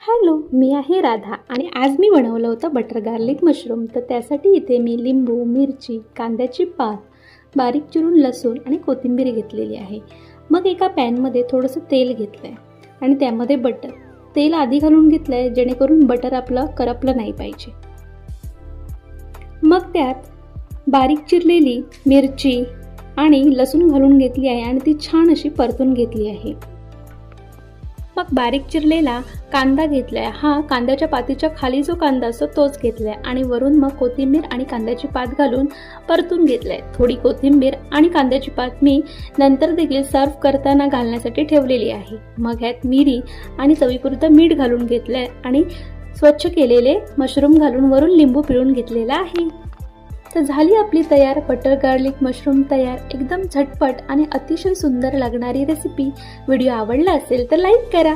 Hello, मी आहे राधा आणि आज मी बनवलं होतं बटर गार्लिक मशरूम. तर त्यासाठी इथे मी लिंबू, मिरची, कांद्याची पात, बारीक चिरून लसूण आणि कोथिंबीर घेतलेली आहे. मग एका पॅनमध्ये थोडंसं तेल घेतलं आहे आणि त्यामध्ये बटर. तेल आधी घालून घेतलं आहे जेणेकरून बटर आपलं करपलं नाही पाहिजे. मग त्यात बारीक चिरलेली मिरची आणि लसूण घालून घेतली आहे आणि ती छान अशी परतून घेतली आहे. मग बारीक चिरलेला कांदा घेतला आहे. हा कांद्याच्या पातीच्या खाली जो कांदा असतो तोच घेतला आहे आणि वरून मग कोथिंबीर आणि कांद्याची पात घालून परतून घेतलं आहे. थोडी कोथिंबीर आणि कांद्याची पात मी नंतर देखील सर्व करताना घालण्यासाठी ठेवलेली आहे. मग ह्यात मिरी आणि चवीपुरतं मीठ घालून घेतलं आहे आणि स्वच्छ केलेले मशरूम घालून वरून लिंबू पिळून घेतलेला आहे. तर झाली आपली तयार बटर गार्लिक मशरूम तयार. एकदम झटपट आणि अतिशय सुंदर लागणारी रेसिपी. व्हिडिओ आवडला असेल तर लाईक करा.